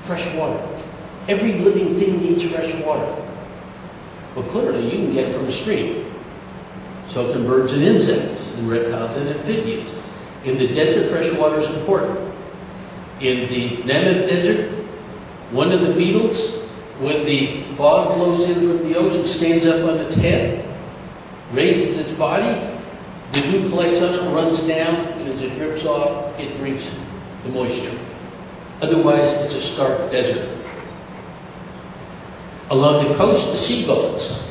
fresh water. Every living thing needs fresh water. Well, clearly you can get it from a stream. So can birds and insects, and reptiles and amphibians. In the desert, fresh water is important. In the Namib Desert, one of the beetles, when the fog blows in from the ocean, stands up on its head, raises its body, the dew collects on it, runs down, and as it drips off, it drinks the moisture. Otherwise, it's a stark desert. Along the coast, the seagulls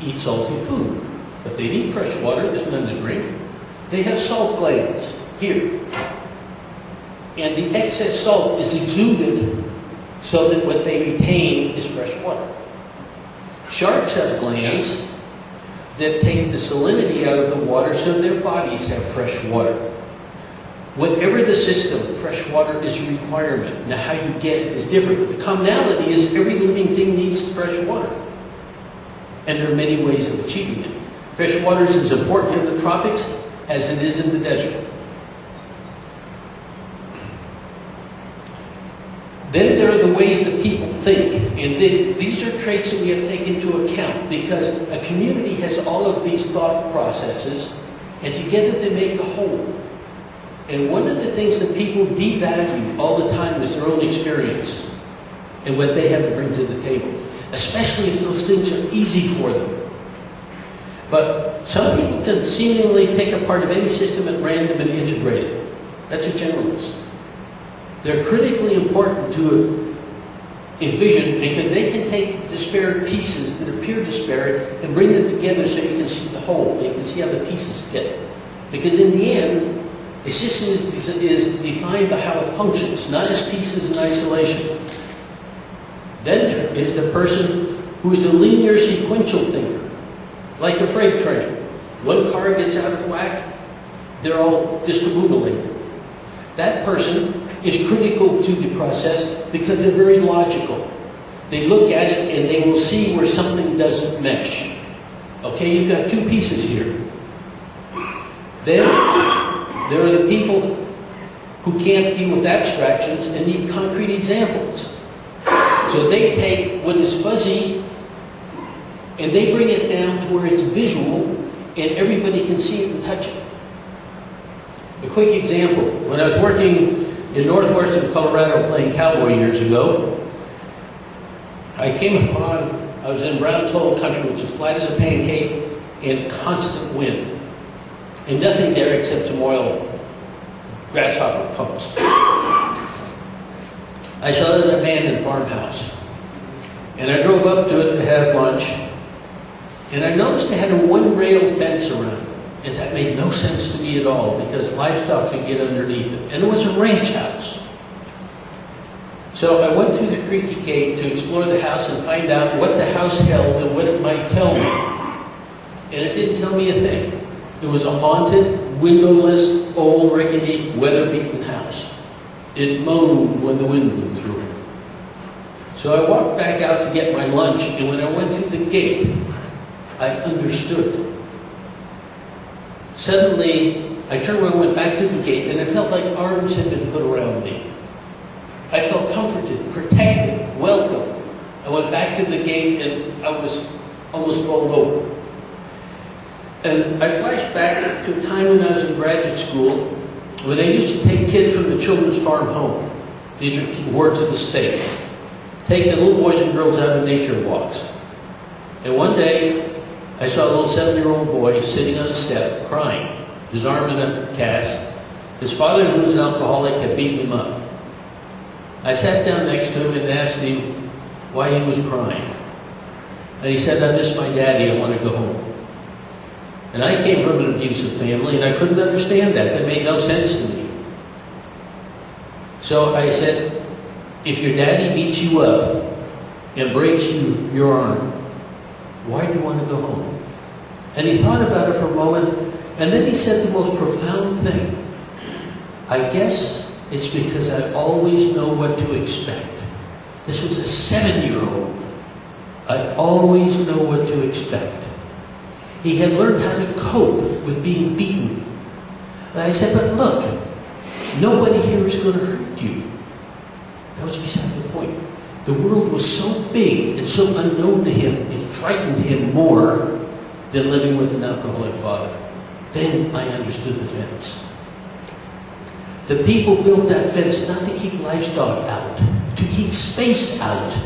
eat salty food, but they need fresh water. There's none to drink. They have salt glands here. And the excess salt is exuded so that what they retain is fresh water. Sharks have glands that take the salinity out of the water so their bodies have fresh water. Whatever the system, fresh water is a requirement. Now how you get it is different, but the commonality is every living thing needs fresh water. And there are many ways of achieving it. Fresh water is as important in the tropics as it is in the desert. Then there are the ways that people think, and these are traits that we have to take into account because a community has all of these thought processes, and together they make a whole. And one of the things that people devalue all the time is their own experience and what they have to bring to the table, especially if those things are easy for them. But some people can seemingly pick apart of any system at random and integrate it. That's a generalist. They're critically important to envision because they can take disparate pieces that appear disparate and bring them together so you can see the whole, and you can see how the pieces fit. Because in the end, a system is defined by how it functions, not as pieces in isolation. Then there is the person who is a linear sequential thinker, like a freight train. One car gets out of whack, they're all discombobulated. That person is critical to the process because they're very logical. They look at it and they will see where something doesn't mesh. Okay, you've got two pieces here. Then there are the people who can't deal with abstractions and need concrete examples. So they take what is fuzzy and they bring it down to where it's visual and everybody can see it and touch it. A quick example, when I was working in northwestern Colorado playing cowboy years ago, I came upon, I was in Brown's Hole country, which is flat as a pancake and constant wind. And nothing there except some oil grasshopper pumps. I saw an abandoned farmhouse. And I drove up to it to have lunch. And I noticed they had a one-rail fence around it. And that made no sense to me at all because livestock could get underneath it. And it was a ranch house. So I went through the creaky gate to explore the house and find out what the house held and what it might tell me. And it didn't tell me a thing. It was a haunted, windowless, old, rickety, weather-beaten house. It moaned when the wind blew through it. So I walked back out to get my lunch, and when I went through the gate, I understood. Suddenly, I turned around and went back to the gate, and I felt like arms had been put around me. I felt comforted, protected, welcomed. I went back to the gate, and I was almost rolled over. And I flashed back to a time when I was in graduate school, when I used to take kids from the children's farm home. These are words of the state. Take the little boys and girls out on nature walks. And one day, I saw a little 7-year-old boy sitting on a step, crying, his arm in a cast. His father, who was an alcoholic, had beaten him up. I sat down next to him and asked him why he was crying. And he said, I miss my daddy, I want to go home. And I came from an abusive family, and I couldn't understand that. That made no sense to me. So I said, if your daddy beats you up and breaks your arm, why do you want to go home? And he thought about it for a moment, and then he said the most profound thing. I guess it's because I always know what to expect. This was a 7-year-old. I always know what to expect. He had learned how to cope with being beaten. And I said, but look, nobody here is going to hurt you. That was beside the point. The world was so big and so unknown to him, it frightened him more than living with an alcoholic father. Then I understood the fence. The people built that fence not to keep livestock out, to keep space out.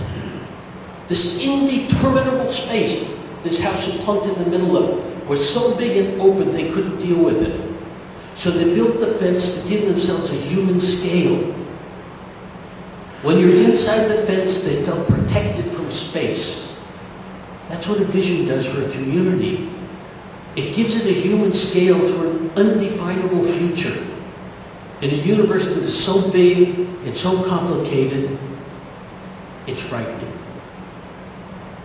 This indeterminable space this house was plunked in the middle of was so big and open they couldn't deal with it. So they built the fence to give themselves a human scale. When you're inside the fence, they felt protected from space. That's what a vision does for a community. It gives it a human scale for an undefinable future. In a universe that is so big and so complicated, it's frightening.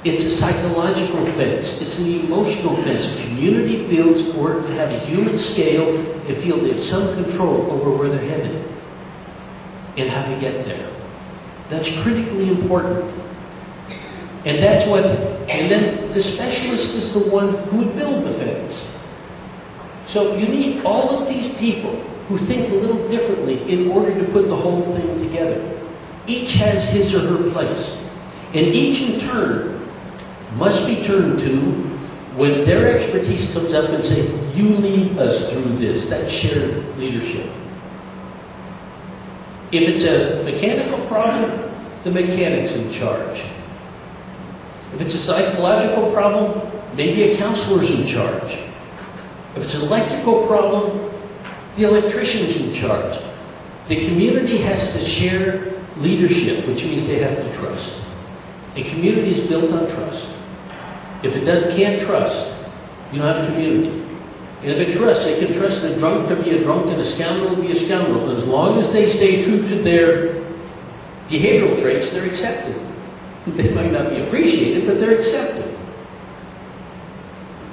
It's a psychological fence. It's an emotional fence. A community builds in order to have a human scale and feel they have some control over where they're headed and how to get there. That's critically important. And that's what, and then the specialist is the one who would build the fence. So you need all of these people who think a little differently in order to put the whole thing together. Each has his or her place. And each in turn must be turned to when their expertise comes up and say, you lead us through this. That's shared leadership. If it's a mechanical problem, the mechanic's in charge. If it's a psychological problem, maybe a counselor's in charge. If it's an electrical problem, the electrician's in charge. The community has to share leadership, which means they have to trust. A community is built on trust. If it can't trust, you don't have a community. And if it trusts, they can trust the drunk to be a drunk and a scoundrel to be a scoundrel. But as long as they stay true to their behavioral traits, they're accepted. They might not be appreciated, but they're accepted.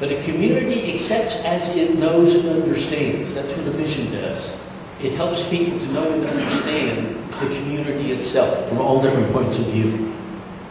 But a community accepts as it knows and understands. That's what a vision does. It helps people to know and understand the community itself from all different points of view.